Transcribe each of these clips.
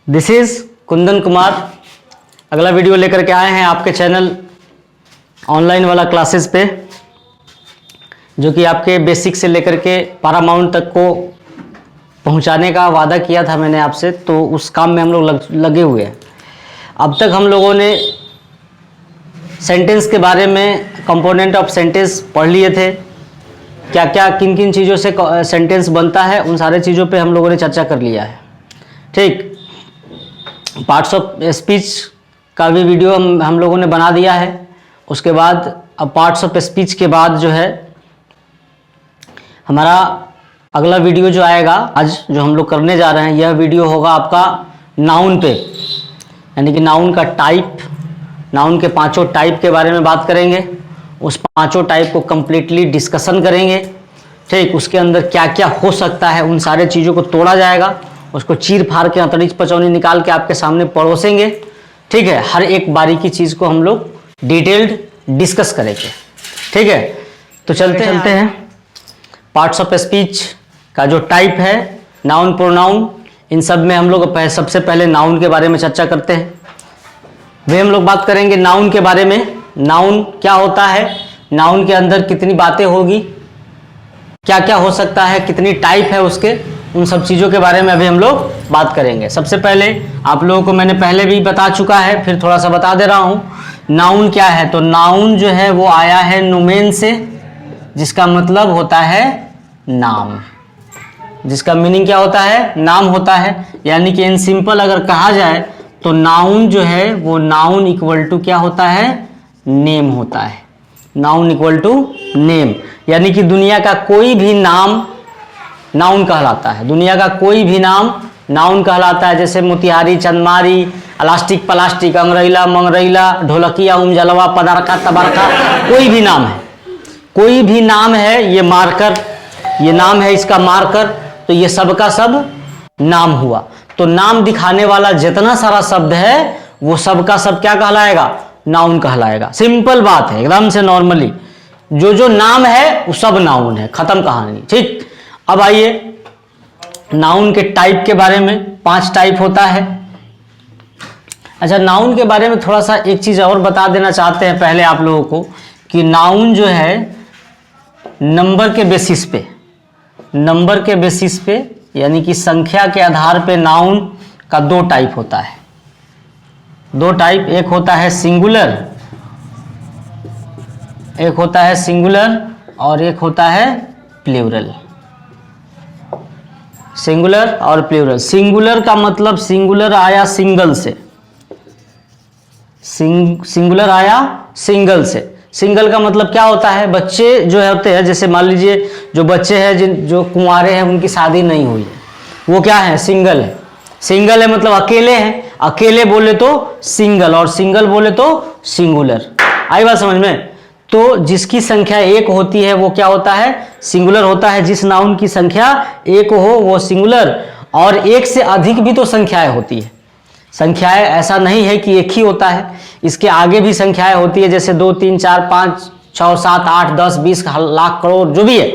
This is Kundan Kumar. अगला video लेकर के आए हैं आपके चैनल ऑनलाइन वाला क्लासेस पे, जो कि आपके बेसिक से लेकर के पैरामाउंट तक को पहुंचाने का वादा किया था मैंने आपसे, तो उस काम में हम लोग लगे हुए हैं। अब तक हम लोगों ने सेंटेंस के बारे में, कंपोनेंट ऑफ सेंटेंस पढ़ लिए थे, क्या क्या किन किन चीज़ों से सेंटेंस बनता है, उन सारे चीज़ों पे हम लोगों ने चर्चा कर लिया है। ठीक, पार्ट्स ऑफ स्पीच का भी वीडियो हम लोगों ने बना दिया है। उसके बाद अब पार्ट्स ऑफ स्पीच के बाद जो है हमारा अगला वीडियो जो आएगा, आज जो हम लोग करने जा रहे हैं, यह वीडियो होगा आपका नाउन पे, यानी कि नाउन का टाइप, नाउन के पांचों टाइप के बारे में बात करेंगे। उस पांचों टाइप को कम्प्लीटली डिस्कशन करेंगे। ठीक, उसके अंदर क्या क्या हो सकता है, उन सारे चीज़ों को तोड़ा जाएगा, उसको चीर फाड़ के अंतरिक्ष पचौनी निकाल के आपके सामने परोसेंगे। ठीक है, हर एक बारीकी चीज़ को हम लोग डिटेल्ड डिस्कस करेंगे। ठीक है, तो चलते हैं पार्ट्स ऑफ स्पीच का जो टाइप है, नाउन प्रोनाउन, इन सब में हम लोग सबसे पहले नाउन के बारे में चर्चा करते हैं। वे हम लोग बात करेंगे नाउन के बारे में। नाउन क्या होता है, नाउन के अंदर कितनी बातें होगी, क्या क्या हो सकता है, कितनी टाइप है उसके, उन सब चीज़ों के बारे में अभी हम लोग बात करेंगे। सबसे पहले आप लोगों को मैंने पहले भी बता चुका है, फिर थोड़ा सा बता दे रहा हूँ। नाउन क्या है, तो नाउन जो है वो आया है नोमेन से, जिसका मतलब होता है नाम, जिसका मीनिंग क्या होता है, नाम होता है। यानी कि इन सिंपल अगर कहा जाए तो नाउन जो है वो नाउन इक्वल टू क्या होता है, नेम होता है। नाउन इक्वल टू नेम, यानी कि दुनिया का कोई भी नाम नाउन कहलाता है। दुनिया का कोई भी नाम नाउन कहलाता है। जैसे मोतिहारी, चंदमारी, इलास्टिक प्लास्टिक, अंगरैला मंगरैला, ढोलकिया, उमजलवा, पदारका, तबारका, कोई भी नाम है, कोई भी नाम है। ये मार्कर, ये नाम है इसका मार्कर, तो ये सब का सब नाम हुआ। तो नाम दिखाने वाला जितना सारा शब्द है वो सब का सब क्या कहलाएगा, नाउन कहलाएगा। सिंपल बात है, एकदम से नॉर्मली जो जो नाम है वो सब नाउन है, खत्म कहानी। ठीक, अब आइए नाउन के टाइप के बारे में। 5 टाइप होता है। अच्छा, नाउन के बारे में थोड़ा सा एक चीज और बता देना चाहते हैं पहले आप लोगों को, कि नाउन जो है नंबर के बेसिस पे, नंबर के बेसिस पे, यानी कि संख्या के आधार पे नाउन का 2 टाइप होता है। 2 टाइप, एक होता है सिंगुलर, एक होता है सिंगुलर और एक होता है प्लूरल। सिंगुलर और प्लूरल। सिंगुलर का मतलब सिंगुलर आया सिंगल से, सिंगुलर आया सिंगल से। सिंगल का मतलब क्या होता है, बच्चे जो होते हैं, जैसे मान लीजिए जो बच्चे हैं जो कुंवारे हैं, उनकी शादी नहीं हुई है, वो क्या है, सिंगल है। सिंगल है मतलब अकेले हैं, अकेले बोले तो सिंगल और सिंगल बोले तो सिंगुलर। आई बात समझ में? तो जिसकी संख्या 1 होती है वो क्या होता है, सिंगुलर होता है। जिस नाउन की संख्या 1 हो वो सिंगुलर, और 1 से अधिक भी तो संख्याएं होती है। संख्याएं ऐसा नहीं है कि 1 ही होता है, इसके आगे भी संख्याएं होती है, जैसे 2 3 4 5 6 7 8 10 20 लाख करोड़ जो भी है,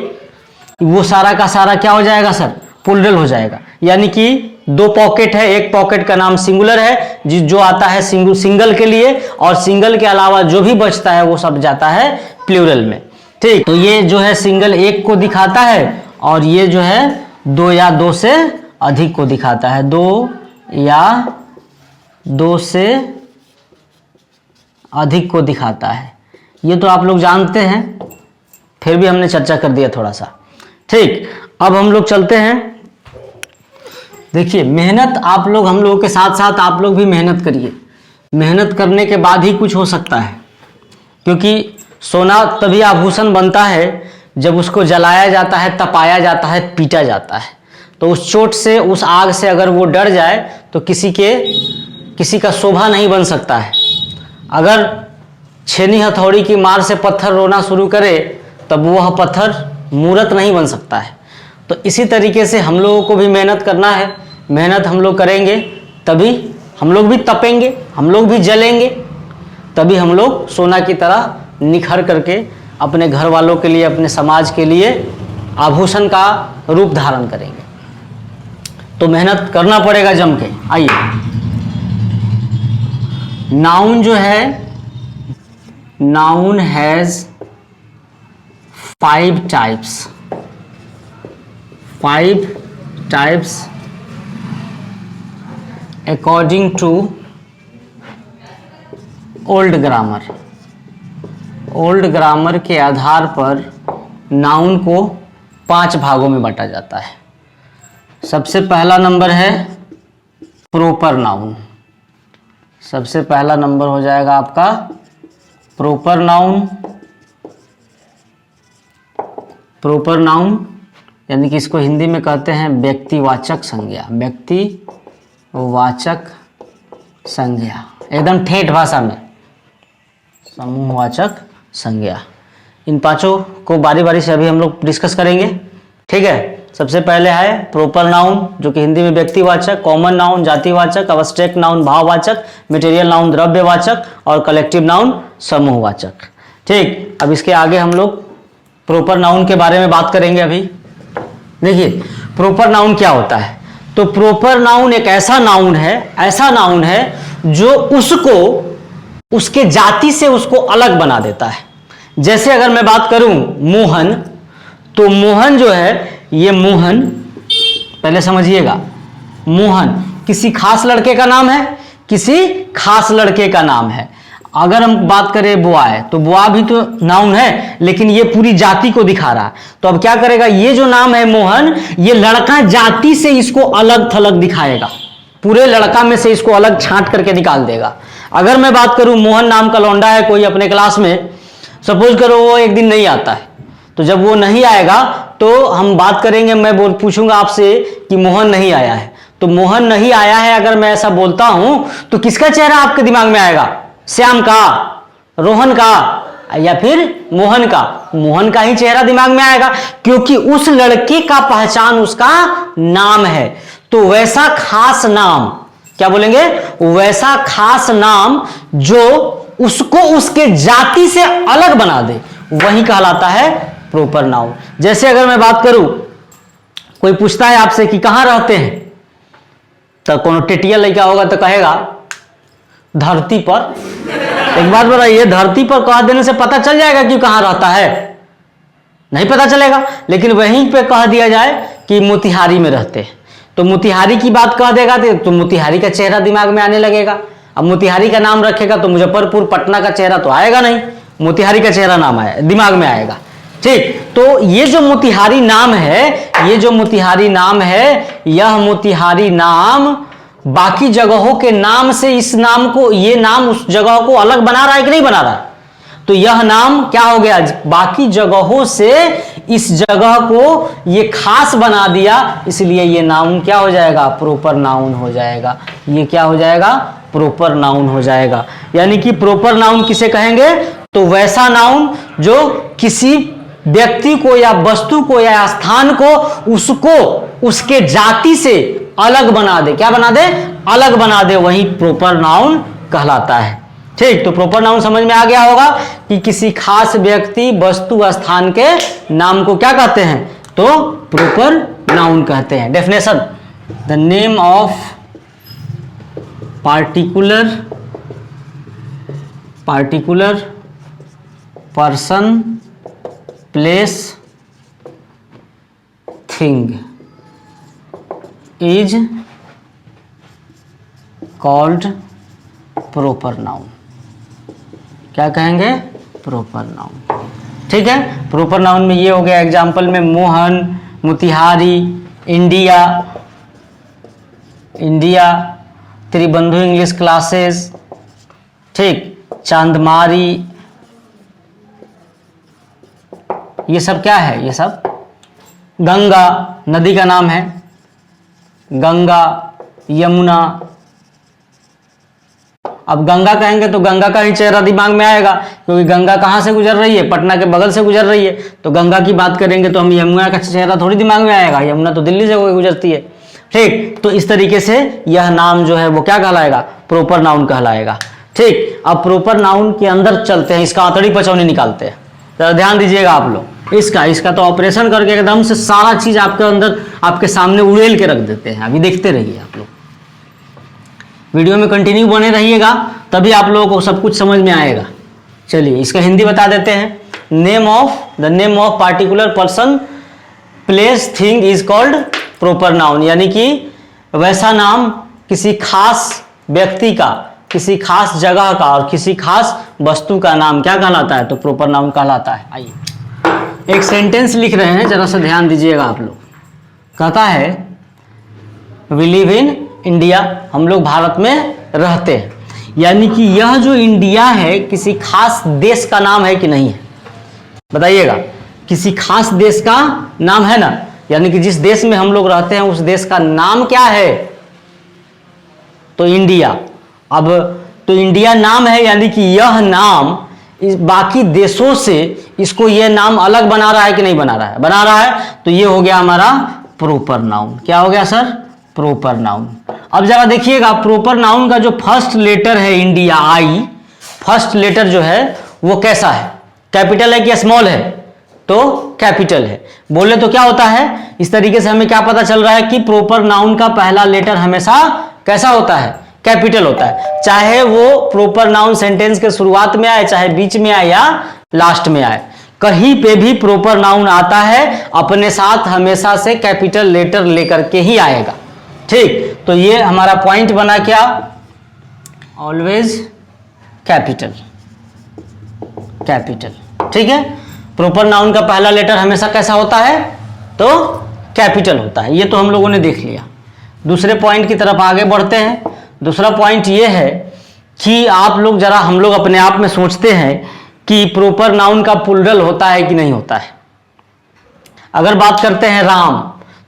वो सारा का सारा क्या हो जाएगा सर, प्लूरल हो जाएगा। यानी कि 2 पॉकेट है, एक पॉकेट का नाम सिंगुलर है जो आता है सिंगल के लिए, और सिंगल के अलावा जो भी बचता है वो सब जाता है प्लूरल में। ठीक, तो ये जो है सिंगल 1 को दिखाता है, और ये जो है 2 या 2 से अधिक को दिखाता है। 2 या 2 से अधिक को दिखाता है। ये तो आप लोग जानते हैं, फिर भी हमने चर्चा कर दिया थोड़ा सा। ठीक, अब हम लोग चलते हैं। देखिए, मेहनत आप लोग, हम लोगों के साथ साथ आप लोग भी मेहनत करिए। मेहनत करने के बाद ही कुछ हो सकता है, क्योंकि सोना तभी आभूषण बनता है जब उसको जलाया जाता है, तपाया जाता है, पीटा जाता है। तो उस चोट से, उस आग से अगर वो डर जाए तो किसी का शोभा नहीं बन सकता है। अगर छेनी हथौड़ी की मार से पत्थर रोना शुरू करे तब वह पत्थर मूर्त नहीं बन सकता है। तो इसी तरीके से हम लोगों को भी मेहनत करना है। मेहनत हम लोग करेंगे तभी हम लोग भी तपेंगे, हम लोग भी जलेंगे, तभी हम लोग सोना की तरह निखर करके अपने घर वालों के लिए, अपने समाज के लिए आभूषण का रूप धारण करेंगे। तो मेहनत करना पड़ेगा जम के। आइए, नाउन जो है, noun has 5 types, 5 types according to old grammar. Old grammar के आधार पर नाउन को 5 भागों में बांटा जाता है। सबसे पहला नंबर है प्रॉपर नाउन। सबसे पहला नंबर हो जाएगा आपका प्रॉपर नाउन। प्रॉपर नाउन यानी कि इसको हिंदी में कहते हैं व्यक्तिवाचक संज्ञा। व्यक्तिवाचक संज्ञा, एकदम ठेठ भाषा में समूहवाचक संज्ञा। इन पांचों को बारी बारी से अभी हम लोग डिस्कस करेंगे, ठीक है। सबसे पहले है प्रॉपर नाउन, जो कि हिंदी में व्यक्तिवाचक, कॉमन नाउन जातिवाचक, अब्स्ट्रैक्ट नाउन भाववाचक, मटेरियल नाउन द्रव्यवाचक और कलेक्टिव नाउन समूहवाचक। ठीक, अब इसके आगे हम लोग प्रॉपर नाउन के बारे में बात करेंगे। अभी देखिए प्रॉपर नाउन क्या होता है। तो प्रॉपर नाउन एक ऐसा नाउन है जो उसको उसके जाति से उसको अलग बना देता है। जैसे अगर मैं बात करूं मोहन, तो मोहन जो है, ये मोहन पहले समझिएगा, मोहन किसी खास लड़के का नाम है, किसी खास लड़के का नाम है। अगर हम बात करें बुआ, तो बुआ भी तो नाउन है, लेकिन ये पूरी जाति को दिखा रहा है। तो अब क्या करेगा, ये जो नाम है मोहन, ये लड़का जाति से इसको अलग थलग दिखाएगा, पूरे लड़का में से इसको अलग छांट करके निकाल देगा। अगर मैं बात करूं मोहन नाम का लौंडा है कोई अपने क्लास में, सपोज करो वो एक दिन नहीं आता है, तो जब वो नहीं आएगा तो हम बात करेंगे, मैं पूछूंगा आपसे कि मोहन नहीं आया है। तो मोहन नहीं आया है अगर मैं ऐसा बोलता हूं, तो किसका चेहरा आपके दिमाग में आएगा? श्याम का, रोहन का, या फिर मोहन का? मोहन का ही चेहरा दिमाग में आएगा, क्योंकि उस लड़के का पहचान उसका नाम है। तो वैसा खास नाम, क्या बोलेंगे, वैसा खास नाम जो उसको उसके जाति से अलग बना दे, वही कहलाता है प्रॉपर नाउन। जैसे अगर मैं बात करूं, कोई पूछता है आपसे कि कहां रहते हैं, तो कोनो टेटिया लड़का होगा तो कहेगा धरती पर। एक बात बताइए, धरती पर कह देने से पता चल जाएगा कि कहां रहता है? नहीं पता चलेगा। लेकिन वहीं पे कह दिया जाए कि मोतिहारी में रहते हैं, तो मोतिहारी की बात कह देगा तो मोतिहारी का चेहरा दिमाग में आने लगेगा। अब मोतिहारी का नाम रखेगा तो मुजफ्फरपुर पटना का चेहरा तो आएगा नहीं, मोतिहारी का चेहरा नाम आए दिमाग में आएगा। ठीक, तो ये जो मोतिहारी नाम है, यह मोतिहारी नाम बाकी जगहों के नाम से इस नाम को, ये नाम उस जगह को अलग बना रहा है कि नहीं बना रहा? तो यह नाम क्या हो गया, बाकी जगहों से इस जगह को ये खास बना दिया, इसलिए ये नाउन क्या हो जाएगा, प्रॉपर नाउन हो जाएगा। ये क्या हो जाएगा, प्रॉपर नाउन हो जाएगा। यानी कि प्रॉपर नाउन किसे कहेंगे, तो वैसा नाउन जो किसी व्यक्ति को या वस्तु को या स्थान को उसको उसके जाति से अलग बना दे। क्या बना दे, अलग बना दे, वही प्रॉपर नाउन कहलाता है। ठीक, तो प्रॉपर नाउन समझ में आ गया होगा कि किसी खास व्यक्ति वस्तु स्थान के नाम को क्या कहते हैं, तो प्रॉपर नाउन कहते हैं। Definition, the name of particular person, place, thing is called proper noun. क्या कहेंगे, प्रॉपर नाउन। ठीक है, प्रॉपर नाउन में ये हो गया एग्जाम्पल में Mohan, Motihari, India, Tribandhu English classes, ठीक, चांदमारी, ये सब क्या है, ये सब गंगा नदी का नाम है, गंगा, यमुना। अब गंगा कहेंगे तो गंगा का ही चेहरा दिमाग में आएगा, क्योंकि गंगा कहाँ से गुजर रही है, पटना के बगल से गुजर रही है। तो गंगा की बात करेंगे तो हम यमुना का चेहरा थोड़ी दिमाग में आएगा, यमुना तो दिल्ली से गुजरती है। ठीक, तो इस तरीके से यह नाम जो है वो क्या कहलाएगा, प्रॉपर नाउन कहलाएगा। ठीक, अब प्रॉपर नाउन के अंदर चलते हैं, इसका आंतरिक पचौनी निकालते हैं। तो ध्यान दीजिएगा आप लोग, इसका तो ऑपरेशन करके एकदम से सारा चीज आपके अंदर आपके सामने उड़ेल के रख देते हैं। अभी देखते रहिए आप लोग, वीडियो में कंटिन्यू बने रहिएगा, तभी आप लोगों को सब कुछ समझ में आएगा। चलिए इसका हिंदी बता देते हैं। The name of particular person place thing is called proper noun, यानी कि वैसा नाम किसी खास व्यक्ति का, किसी खास जगह का और किसी खास वस्तु का नाम क्या कहलाता है? तो प्रॉपर नाउन कहलाता है। आइए एक सेंटेंस लिख रहे हैं, जरा सा ध्यान दीजिएगा आप लोग। कहता है वी लिव इन इंडिया, हम लोग भारत में रहते हैं। यानी कि यह जो इंडिया है किसी खास देश का नाम है कि नहीं है? बताइएगा, किसी खास देश का नाम है ना? यानी कि जिस देश में हम लोग रहते हैं उस देश का नाम क्या है? तो इंडिया। अब तो इंडिया नाम है, यानी कि यह नाम इस बाकी देशों से इसको यह नाम अलग बना रहा है कि नहीं बना रहा है? बना रहा है। तो ये हो गया हमारा प्रॉपर नाउन। क्या हो गया सर? Proper noun. अब जरा देखिएगा, प्रॉपर नाउन का जो फर्स्ट लेटर है इंडिया, आई, फर्स्ट लेटर जो है वो कैसा है? कैपिटल है कि स्मॉल है? तो कैपिटल है। बोले तो क्या होता है? इस तरीके से हमें क्या पता चल रहा है कि प्रॉपर नाउन का पहला लेटर हमेशा कैसा होता है? कैपिटल होता है। चाहे वो प्रॉपर नाउन सेंटेंस के शुरुआत में आए, चाहे बीच में आए या लास्ट में आए, कहीं पे भी प्रॉपर नाउन आता है अपने साथ हमेशा से कैपिटल लेटर लेकर के ही आएगा। ठीक, तो ये हमारा पॉइंट बना क्या? Always capital, capital. ठीक है, प्रॉपर नाउन का पहला लेटर हमेशा कैसा होता है? तो कैपिटल होता है। ये तो हम लोगों ने देख लिया। दूसरे पॉइंट की तरफ आगे बढ़ते हैं। दूसरा पॉइंट ये है कि आप लोग जरा, हम लोग अपने आप में सोचते हैं कि प्रॉपर नाउन का प्लूरल होता है कि नहीं होता है। अगर बात करते हैं राम,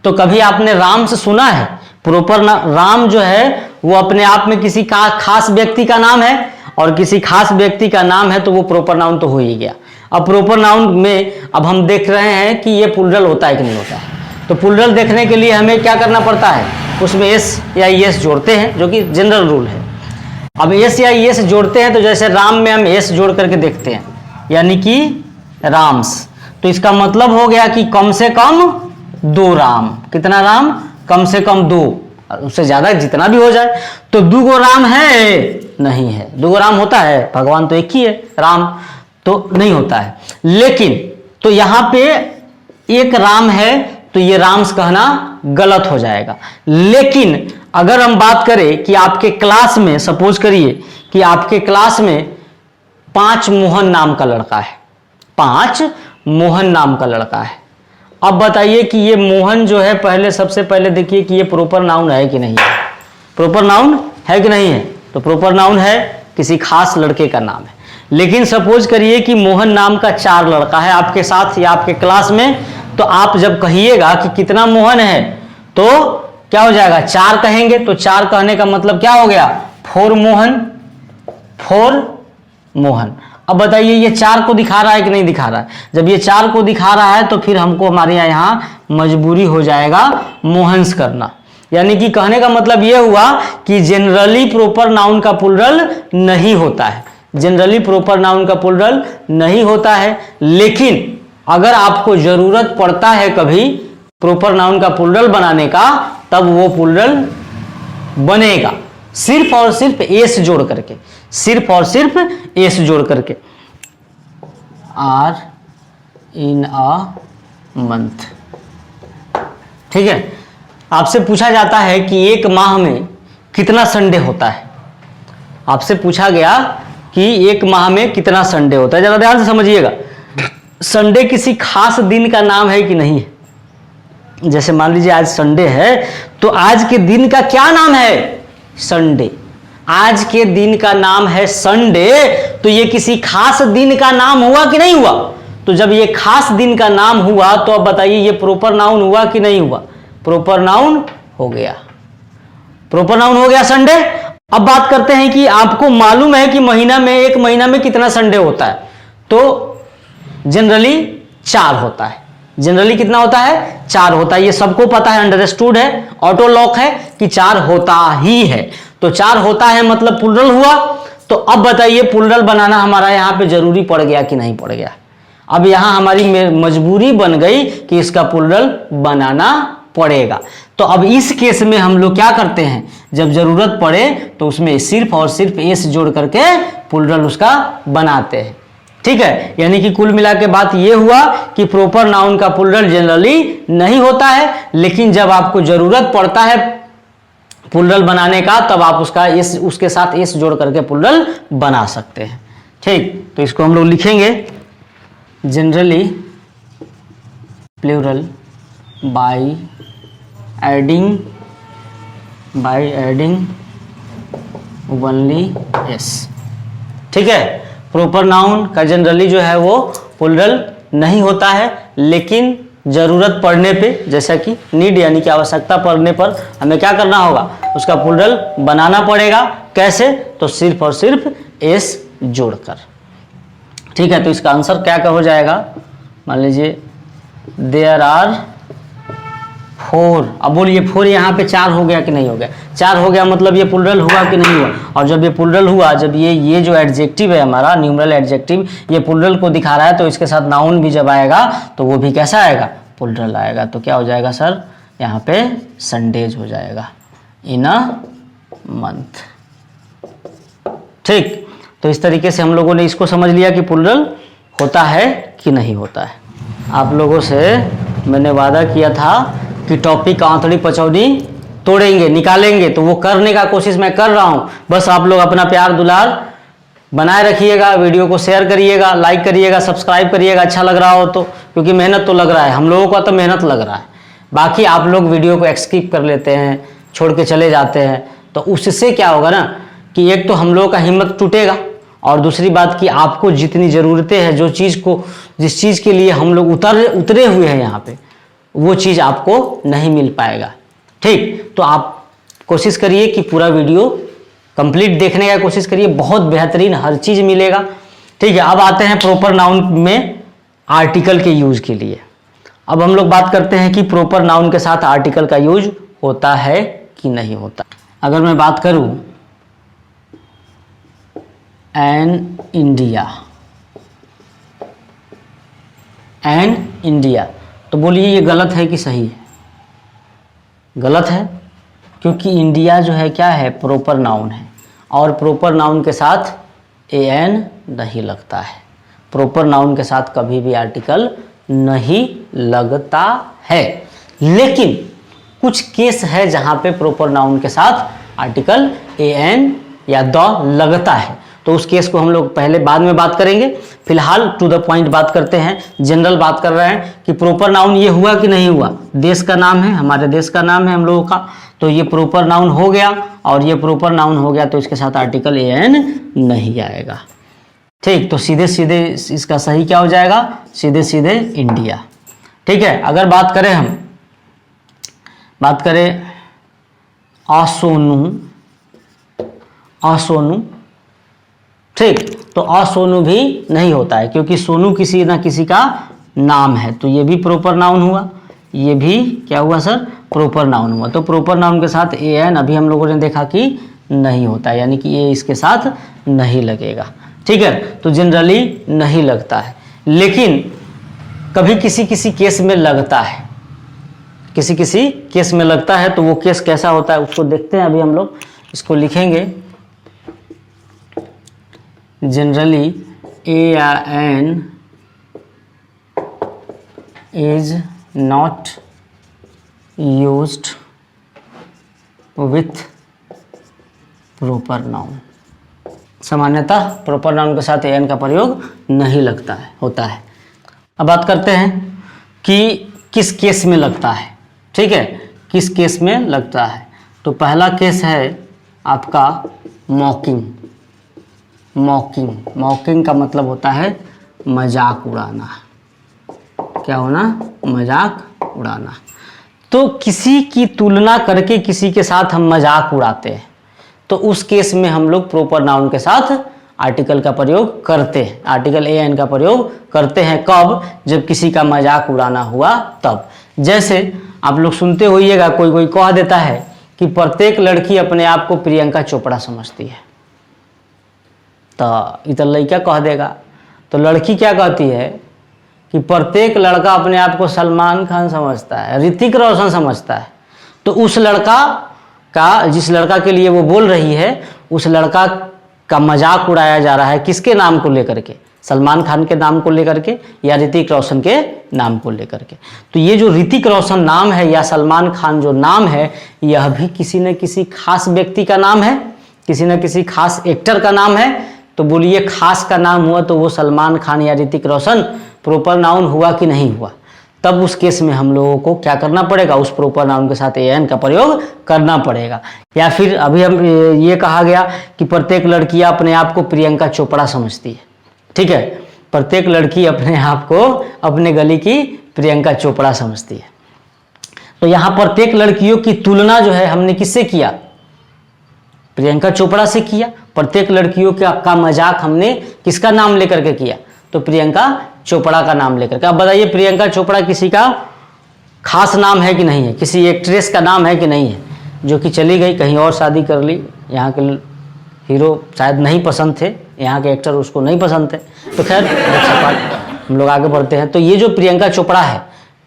तो कभी आपने राम से सुना है? प्रॉपर राम जो है वो अपने आप में किसी का खास व्यक्ति का नाम है, और किसी खास व्यक्ति का नाम है तो वो प्रॉपर नाउन तो हो ही गया। अब प्रॉपर नाउन में अब हम देख रहे हैं कि ये प्लूरल होता है कि नहीं होता है। तो प्लूरल देखने के लिए हमें क्या करना पड़ता है? उसमें एस या एस जोड़ते हैं, जो कि जनरल रूल है। अब एस या एस जोड़ते हैं तो जैसे राम में हम एस जोड़ करके देखते हैं, यानी कि राम्स। तो इसका मतलब हो गया कि कम से कम 2 राम। कितना राम? कम से कम 2, उससे ज्यादा जितना भी हो जाए। तो 2 गो राम है? नहीं है। 2 गो राम होता है? भगवान तो एक ही है, राम तो नहीं होता है। लेकिन तो यहां पे एक राम है तो ये राम्स कहना गलत हो जाएगा। लेकिन अगर हम बात करें कि आपके क्लास में, सपोज करिए कि आपके क्लास में 5 मोहन नाम का लड़का है, 5 मोहन नाम का लड़का है। अब बताइए कि ये मोहन जो है, पहले सबसे पहले देखिए कि ये प्रॉपर नाउन है कि नहीं है? प्रॉपर नाउन है कि नहीं है? तो प्रॉपर नाउन है, किसी खास लड़के का नाम है। लेकिन सपोज करिए कि मोहन नाम का 4 लड़का है आपके साथ या आपके क्लास में, तो आप जब कहिएगा कि कितना मोहन है तो क्या हो जाएगा? 4 कहेंगे। तो 4 कहने का मतलब क्या हो गया? 4 मोहन, 4 मोहन। अब बताइए ये 4 को दिखा रहा है कि नहीं दिखा रहा है? जब ये 4 को दिखा रहा है तो फिर हमको हमारे यहाँ मजबूरी हो जाएगा मोहन्स करना। यानी कि कहने का मतलब ये हुआ कि जनरली प्रॉपर नाउन का प्लूरल नहीं होता है। जनरली प्रॉपर नाउन का प्लूरल नहीं होता है। लेकिन अगर आपको जरूरत पड़ता है कभी प्रॉपर नाउन का प्लूरल बनाने का, तब वो प्लूरल बनेगा सिर्फ और सिर्फ एस जोड़ करके, सिर्फ और सिर्फ एस जोड़ करके। Are in a month. ठीक है, आपसे पूछा जाता है कि एक माह में कितना संडे होता है? आपसे पूछा गया कि एक माह में कितना संडे होता है। जरा ध्यान से समझिएगा, संडे किसी खास दिन का नाम है कि नहीं है? जैसे मान लीजिए आज संडे है, तो आज के दिन का क्या नाम है? संडे। आज के दिन का नाम है संडे, तो ये किसी खास दिन का नाम हुआ कि नहीं हुआ? तो जब ये खास दिन का नाम हुआ तो अब बताइए ये प्रॉपर नाउन हुआ कि नहीं हुआ? प्रॉपर नाउन हो गया, प्रॉपर नाउन हो गया संडे। अब बात करते हैं कि आपको मालूम है कि महीना में, एक महीना में कितना संडे होता है? तो जनरली 4 होता है। जनरली कितना होता है? 4 होता है। ये सबको पता है, अंडरस्टूड है, ऑटो लॉक है कि 4 होता ही है। तो 4 होता है मतलब प्लूरल हुआ। तो अब बताइए प्लूरल बनाना हमारा यहाँ पे जरूरी पड़ गया कि नहीं पड़ गया? अब यहाँ हमारी मजबूरी बन गई कि इसका प्लूरल बनाना पड़ेगा। तो अब इस केस में हम लोग क्या करते हैं, जब जरूरत पड़े तो उसमें सिर्फ और सिर्फ एस जोड़ करके प्लूरल उसका बनाते हैं। ठीक है, यानी कि कुल मिला के बात ये हुआ कि प्रॉपर नाउन का प्लूरल जनरली नहीं होता है, लेकिन जब आपको जरूरत पड़ता है प्लूरल बनाने का तब आप उसके साथ एस जोड़ करके प्लूरल बना सकते हैं। ठीक, तो इसको हम लोग लिखेंगे generally plural by adding only S. ठीक है, प्रॉपर नाउन का जनरली जो है वो प्लूरल नहीं होता है, लेकिन जरूरत पड़ने पे, जैसा कि नीड यानी कि आवश्यकता पड़ने पर हमें क्या करना होगा, उसका प्लूरल बनाना पड़ेगा। कैसे, तो सिर्फ और सिर्फ एस जोड़कर। ठीक है, तो इसका आंसर क्या हो जाएगा, मान लीजिए देयर आर 4। अब बोलिए 4 यहाँ पे 4 हो गया कि नहीं हो गया, 4 हो गया मतलब ये प्लूरल हुआ कि नहीं हुआ। और जब ये प्लूरल हुआ, जब ये जो एडजेक्टिव है हमारा न्यूमरल एडजेक्टिव, ये प्लूरल को दिखा रहा है, तो इसके साथ नाउन भी जब आएगा तो वो भी कैसा आएगा, प्लूरल आएगा। तो क्या हो जाएगा सर, यहाँ पे संडेज हो जाएगा, इन अ मंथ। ठीक, तो इस तरीके से हम लोगों ने इसको समझ लिया कि प्लूरल होता है कि नहीं होता है। आप लोगों से मैंने वादा किया था कि टॉपिक आंतड़ी पचौड़ी तोड़ेंगे, निकालेंगे, तो वो करने का कोशिश मैं कर रहा हूँ। बस आप लोग अपना प्यार दुलार बनाए रखिएगा, वीडियो को शेयर करिएगा, लाइक करिएगा, सब्सक्राइब करिएगा अच्छा लग रहा हो तो, क्योंकि मेहनत तो लग रहा है, हम लोगों का तो मेहनत लग रहा है। बाकी आप लोग वीडियो को स्किप कर लेते हैं, छोड़ के चले जाते हैं, तो उससे क्या होगा ना कि एक तो हम लोगों का हिम्मत टूटेगा, और दूसरी बात कि आपको जितनी ज़रूरतें हैं, जिस चीज़ के लिए हम लोग उतरे हुए हैं यहाँ पे, वो चीज़ आपको नहीं मिल पाएगा। ठीक, तो आप कोशिश करिए कि पूरा वीडियो कंप्लीट देखने का कोशिश करिए, बहुत बेहतरीन हर चीज़ मिलेगा। ठीक है, अब आते हैं प्रॉपर नाउन में आर्टिकल के यूज के लिए। अब हम लोग बात करते हैं कि प्रॉपर नाउन के साथ आर्टिकल का यूज होता है कि नहीं होता। अगर मैं बात करूं एन इंडिया, तो बोलिए ये गलत है कि सही है, गलत है, क्योंकि इंडिया जो है क्या है, प्रॉपर नाउन है, और प्रॉपर नाउन के साथ एन नहीं लगता है। प्रॉपर नाउन के साथ कभी भी आर्टिकल नहीं लगता है, लेकिन कुछ केस है जहां पे प्रॉपर नाउन के साथ आर्टिकल एन या द लगता है, तो उस केस को हम लोग पहले बाद में बात करेंगे। फिलहाल टू द पॉइंट बात करते हैं, जनरल बात कर रहे हैं कि प्रॉपर नाउन ये हुआ कि नहीं हुआ। देश का नाम है, हमारे देश का नाम है हम लोगों का, तो ये प्रॉपर नाउन हो गया, और ये प्रॉपर नाउन हो गया तो इसके साथ आर्टिकल एन नहीं आएगा। ठीक, तो सीधे सीधे इसका सही क्या हो जाएगा, सीधे सीधे इंडिया। ठीक है, अगर बात करें असोनू, ठीक, तो असोनू भी नहीं होता है, क्योंकि सोनू किसी ना किसी का नाम है, तो ये भी प्रॉपर नाउन हुआ, ये भी क्या हुआ सर, प्रॉपर नाउन हुआ। तो प्रॉपर नाउन के साथ ए एन अभी हम लोगों ने देखा कि नहीं होता है, यानी कि ये इसके साथ नहीं लगेगा। ठीक है, तो जनरली नहीं लगता है, लेकिन कभी किसी केस में लगता है, किसी केस में लगता है। तो वो केस कैसा होता है उसको देखते हैं। अभी हम लोग इसको लिखेंगे, जनरली ए या an is not used with proper noun. सामान्यतः प्रॉपर नाउन के साथ एन का प्रयोग नहीं होता है। अब बात करते हैं कि किस केस में लगता है। ठीक है, किस केस में लगता है, तो पहला केस है आपका मॉकिंग का मतलब होता है मजाक उड़ाना। क्या होना, मजाक उड़ाना। तो किसी की तुलना करके किसी के साथ हम मजाक उड़ाते हैं, तो उस केस में हम लोग प्रॉपर नाउन के साथ आर्टिकल का प्रयोग करते हैं, आर्टिकल ए एन का प्रयोग करते हैं। कब, जब किसी का मजाक उड़ाना हुआ तब। जैसे आप लोग सुनते होइएगा, कोई कह देता है कि प्रत्येक लड़की अपने आप को प्रियंका चोपड़ा समझती है, तो इधर लड़का कह देगा, तो लड़की क्या कहती है कि प्रत्येक लड़का अपने आप को सलमान खान समझता है, ऋतिक रोशन समझता है, तो उस लड़का का, जिस लड़का के लिए वो बोल रही है, उस लड़का का मजाक उड़ाया जा रहा है किसके नाम को लेकर के? सलमान खान के नाम को लेकर के या ऋतिक रोशन के नाम को लेकर के। तो ये जो ऋतिक रोशन नाम है या सलमान खान जो नाम है, यह भी किसी न किसी खास व्यक्ति का नाम है, किसी न किसी खास एक्टर का नाम है। तो बोलिए खास का नाम हुआ तो वो सलमान खान या ऋतिक रोशन प्रॉपर नाउन हुआ कि नहीं हुआ? तब उस केस में हम लोगों को क्या करना पड़ेगा? उस प्रॉपर नाउन के साथ एन का प्रयोग करना पड़ेगा। या फिर अभी हम ये कहा गया कि प्रत्येक लड़कियां अपने आप को प्रियंका चोपड़ा समझती है, ठीक है, प्रत्येक लड़की अपने आप को अपने गली की प्रियंका चोपड़ा समझती है। तो यहाँ प्रत्येक लड़कियों की तुलना जो है हमने किससे किया? प्रियंका चोपड़ा से किया। प्रत्येक लड़कियों का मजाक हमने किसका नाम लेकर के किया? तो प्रियंका चोपड़ा का नाम लेकर के। अब बताइए प्रियंका चोपड़ा किसी का खास नाम है कि नहीं है? किसी एक्ट्रेस का नाम है कि नहीं है, जो कि चली गई कहीं और शादी कर ली? यहाँ के हीरो शायद नहीं पसंद थे, यहाँ के एक्टर उसको नहीं पसंद थे। तो खैर हम लोग आगे बढ़ते हैं। तो ये जो प्रियंका चोपड़ा है,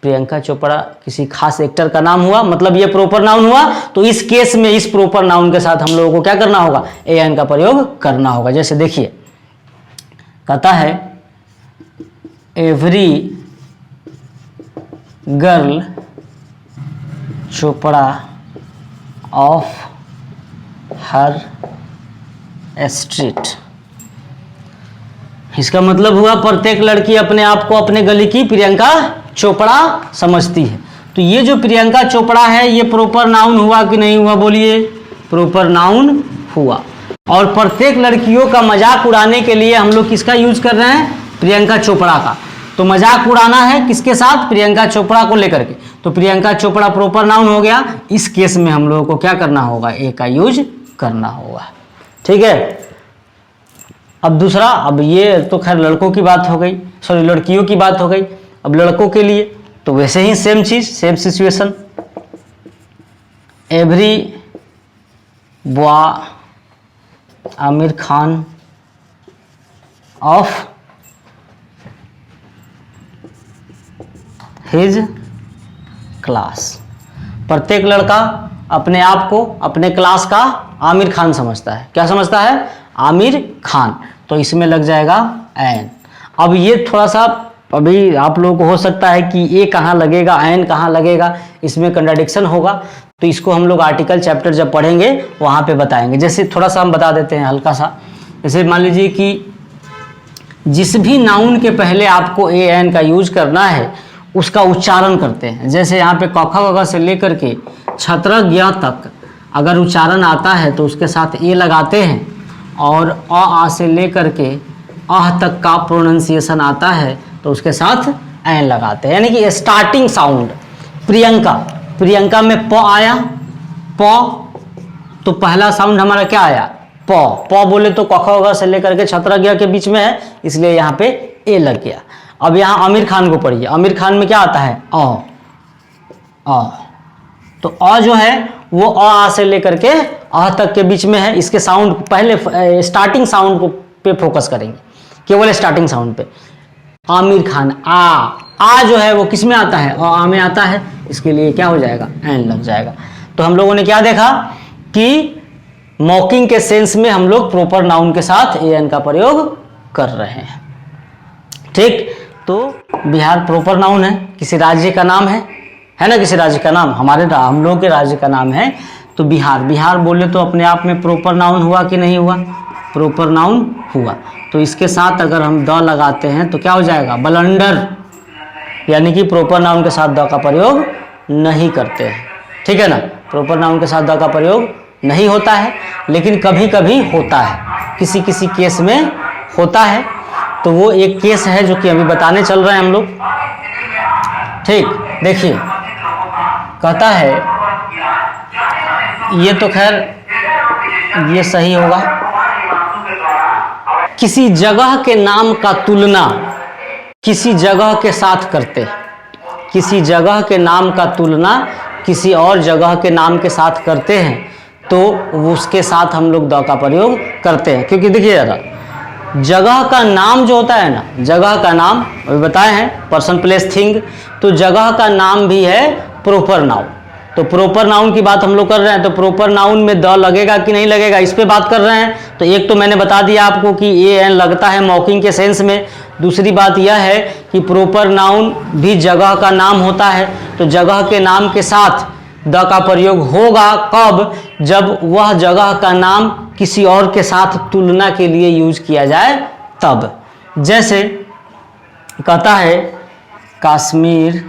प्रियंका चोपड़ा किसी खास एक्टर का नाम हुआ, मतलब ये प्रॉपर नाउन हुआ। तो इस केस में इस प्रॉपर नाउन के साथ हम लोगों को क्या करना होगा? एन का प्रयोग करना होगा। जैसे देखिए, कहता है every girl Chopra of her street. इसका मतलब हुआ प्रत्येक लड़की अपने आप को अपने गली की प्रियंका चोपड़ा समझती है। तो ये जो प्रियंका चोपड़ा है, ये प्रॉपर नाउन हुआ कि नहीं हुआ? बोलिए, प्रॉपर नाउन हुआ। और प्रत्येक लड़कियों का मजाक उड़ाने के लिए हम लोग किसका यूज कर रहे हैं? प्रियंका चोपड़ा का। तो मजाक उड़ाना है किसके साथ? प्रियंका चोपड़ा को लेकर के। तो प्रियंका चोपड़ा प्रॉपर नाउन हो गया। इस केस में हम लोगों को क्या करना होगा? ए का यूज करना होगा, ठीक है। अब दूसरा, अब ये तो खैर लड़कों की बात हो गई, सॉरी लड़कियों की बात हो गई। अब लड़कों के लिए तो वैसे ही सेम चीज, same situation. Every boy Aamir Khan of his class. प्रत्येक लड़का अपने आप को अपने क्लास का आमिर खान समझता है। क्या समझता है? आमिर खान। तो इसमें लग जाएगा एन। अब ये थोड़ा सा अभी आप लोगों को हो सकता है कि ए कहाँ लगेगा, एन कहाँ लगेगा, इसमें कंट्राडिक्शन होगा। तो इसको हम लोग आर्टिकल चैप्टर जब पढ़ेंगे वहाँ पे बताएंगे। जैसे थोड़ा सा हम बता देते हैं हल्का सा। जैसे मान लीजिए कि जिस भी नाउन के पहले आपको ए एन का यूज करना है उसका उच्चारण करते हैं। जैसे यहाँ पे क ख ग से लेकर के छत्र ज्ञ तक अगर उच्चारण आता है तो उसके साथ ए लगाते हैं, और अ आ से लेकर के अह तक का प्रोनाउंसिएशन आता है तो उसके साथ एन लगाते हैं। यानी कि स्टार्टिंग साउंड प्रियंका, प्रियंका में प आया, प, तो पहला साउंड हमारा क्या आया? प। प बोले तो क ख ग से लेकर के छत्र ज्ञ के बीच में है, इसलिए यहाँ पे ए लग गया। अब यहाँ आमिर खान को पढ़िए। आमिर खान में क्या आता है? अ। तो अ जो है वो अ आ से लेकर के अ तक के बीच में है। इसके साउंड पहले स्टार्टिंग साउंड को पे फोकस करेंगे, केवल स्टार्टिंग साउंड पे। आमिर खान आ जो है वो किस में आता है? आ में आता है, इसके लिए क्या हो जाएगा? एन लग जाएगा। तो हम लोगों ने क्या देखा कि मॉकिंग के सेंस में हम लोग प्रॉपर नाउन के साथ ए एन का प्रयोग कर रहे हैं, ठीक। तो बिहार प्रॉपर नाउन है, किसी राज्य का नाम है ना? किसी राज्य का नाम, हम लोग के राज्य का नाम है। तो बिहार, बिहार बोले तो अपने आप में प्रॉपर नाउन हुआ कि नहीं हुआ? प्रॉपर नाउन हुआ। तो इसके साथ अगर हम द लगाते हैं तो क्या हो जाएगा? बलंडर। यानी कि प्रॉपर नाउन के साथ द का प्रयोग नहीं करते हैं, ठीक है ना? प्रॉपर नाउन के साथ द का प्रयोग नहीं होता है, लेकिन कभी कभी होता है, किसी किसी केस में होता है। तो वो एक केस है जो कि अभी बताने चल रहे हैं हम लोग, ठीक। देखिए, कहता है, ये तो खैर ये सही होगा। किसी जगह के नाम का तुलना किसी जगह के साथ करते, किसी जगह के नाम का तुलना किसी और जगह के नाम के साथ करते हैं तो उसके साथ हम लोग द का प्रयोग करते हैं। क्योंकि देखिए जरा, जगह का नाम जो होता है ना, जगह का नाम अभी बताए हैं, पर्सन प्लेस थिंग, तो जगह का नाम भी है प्रॉपर नाउन। तो प्रॉपर नाउन की बात हम लोग कर रहे हैं, तो प्रॉपर नाउन में द लगेगा कि नहीं लगेगा, इस पे बात कर रहे हैं। तो एक तो मैंने बता दिया आपको कि ए एन लगता है मॉकिंग के सेंस में। दूसरी बात यह है कि प्रॉपर नाउन भी जगह का नाम होता है, तो जगह के नाम के साथ द का प्रयोग होगा कब, जब वह जगह का नाम किसी और के साथ तुलना के लिए यूज किया जाए तब। जैसे कहता है Kashmir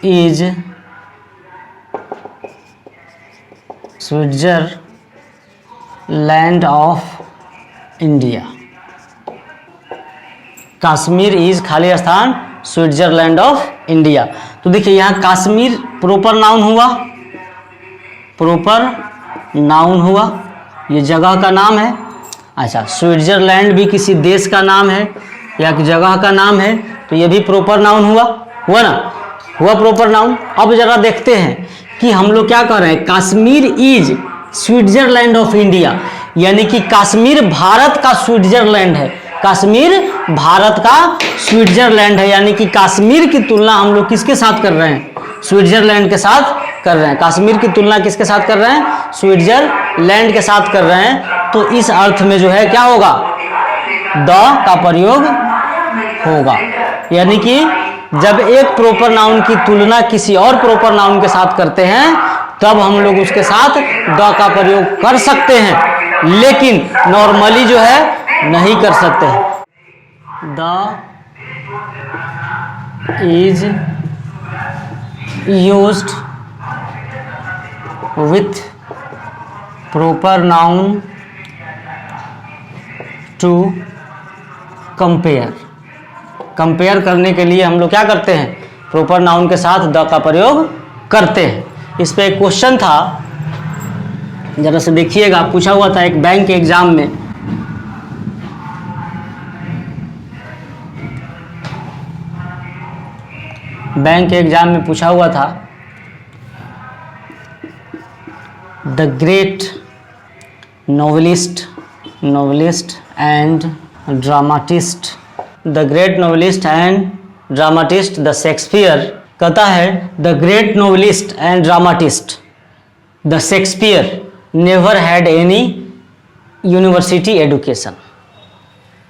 is Switzerland of India. Kashmir is खाली स्थान स्विट्जरलैंड ऑफ इंडिया। तो देखिए यहाँ कश्मीर प्रॉपर नाउन हुआ, प्रॉपर नाउन हुआ, ये जगह का नाम है। अच्छा, स्विट्जरलैंड भी किसी देश का नाम है या जगह का नाम है, तो ये भी प्रॉपर नाउन हुआ, हुआ ना, हुआ प्रॉपर नाउन। अब जरा देखते हैं कि हम लोग क्या कर रहे हैं, Kashmir is Switzerland of India, यानी कि कश्मीर भारत का स्विट्जरलैंड है, कश्मीर भारत का स्विट्जरलैंड है, यानी कि कश्मीर की तुलना हम लोग किसके साथ कर रहे हैं, स्विट्जरलैंड के साथ कर रहे हैं। कश्मीर की तुलना किसके साथ कर रहे हैं, स्विट्जरलैंड के साथ कर रहे हैं। तो इस अर्थ में जो है क्या होगा, द का प्रयोग होगा, यानी कि जब एक प्रॉपर नाउन की तुलना किसी और प्रॉपर नाउन के साथ करते हैं तब हम लोग उसके साथ द का प्रयोग कर सकते हैं, लेकिन नॉर्मली जो है नहीं कर सकते हैं। The is used with proper noun to compare. Compare करने के लिए हम लोग क्या करते हैं, प्रॉपर नाउन के साथ द का प्रयोग करते हैं। इस पे एक क्वेश्चन था, जरा से देखिएगा, पूछा हुआ था एक बैंक के एग्जाम में। बैंक के एग्जाम में पूछा हुआ था, the great novelist and dramatist, the great novelist and dramatist the Shakespeare. कहता है the great novelist and dramatist the Shakespeare never had any university education.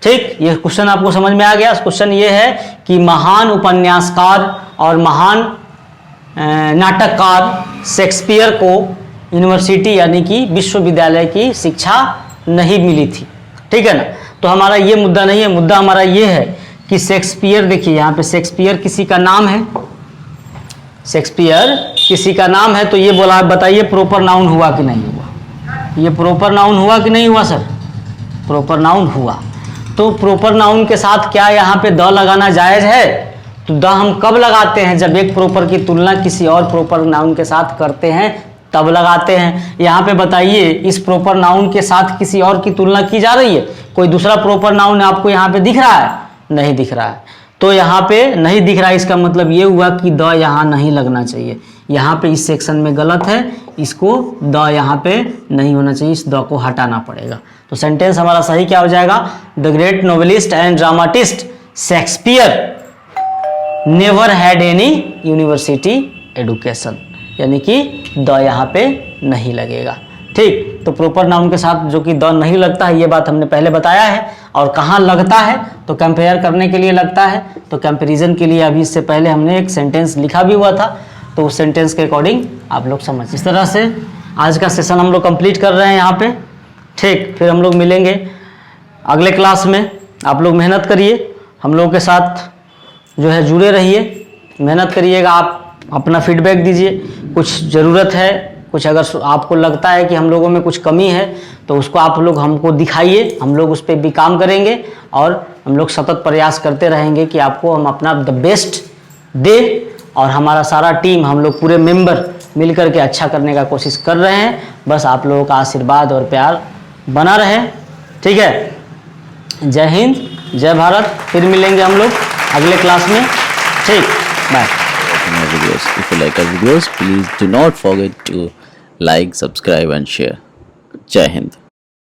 ठीक, ये क्वेश्चन आपको समझ में आ गया। क्वेश्चन ये है कि महान उपन्यासकार और महान नाटककार शेक्सपियर को यूनिवर्सिटी यानी कि विश्वविद्यालय की शिक्षा नहीं मिली थी। ठीक है ना, तो हमारा ये मुद्दा नहीं है, मुद्दा हमारा ये है कि शेक्सपियर, देखिए यहाँ पे शेक्सपियर किसी का नाम है, शेक्सपियर किसी का नाम है, तो ये बोला, बताइए प्रॉपर नाउन हुआ कि नहीं हुआ, ये प्रॉपर नाउन हुआ कि नहीं हुआ सर, प्रॉपर नाउन हुआ। तो प्रॉपर नाउन के साथ क्या यहाँ पे द लगाना जायज़ है, तो द हम कब लगाते हैं, जब एक प्रॉपर की तुलना किसी और प्रॉपर नाउन के साथ करते हैं तब लगाते हैं। यहाँ पे बताइए इस प्रॉपर नाउन के साथ किसी और की तुलना की जा रही है, कोई दूसरा प्रॉपर नाउन आपको यहाँ पे दिख रहा है, नहीं दिख रहा है, तो यहाँ पे नहीं दिख रहा है, इसका मतलब ये हुआ कि द यहाँ नहीं लगना चाहिए, यहाँ पे इस सेक्शन में गलत है, इसको द यहाँ पे नहीं होना चाहिए, इस द को हटाना पड़ेगा। तो सेंटेंस हमारा सही क्या हो जाएगा, the great novelist and dramatist Shakespeare never had any university education, यानी कि द यहाँ पे नहीं लगेगा। ठीक, तो प्रॉपर नाउन के साथ जो कि द नहीं लगता है, ये बात हमने पहले बताया है। और कहाँ लगता है, तो कंपेयर करने के लिए लगता है, तो कंपैरिजन के लिए अभी इससे पहले हमने एक सेंटेंस लिखा भी हुआ था, तो उस सेंटेंस के अकॉर्डिंग आप लोग समझ। इस तरह से आज का सेशन हम लोग कंप्लीट कर रहे हैं यहाँ पे। ठीक, फिर हम लोग मिलेंगे अगले क्लास में। आप लोग मेहनत करिए, हम लोगों के साथ जो है जुड़े रहिए, मेहनत करिएगा, आप अपना फीडबैक दीजिए, कुछ ज़रूरत है, कुछ अगर आपको लगता है कि हम लोगों में कुछ कमी है तो उसको आप लोग हमको दिखाइए, हम लोग उस पर भी काम करेंगे और हम लोग सतत प्रयास करते रहेंगे कि आपको हम अपना द बेस्ट दे। और हमारा सारा टीम, हम लोग पूरे मेंबर मिल कर के अच्छा करने का कोशिश कर रहे हैं, बस आप लोगों का आशीर्वाद और प्यार बना रहे। ठीक है, जय हिंद, जय भारत। फिर मिलेंगे हम लोग अगले क्लास में। ठीक, bye. Videos. If you like our videos, please do not forget to like, subscribe and share. Jai Hind.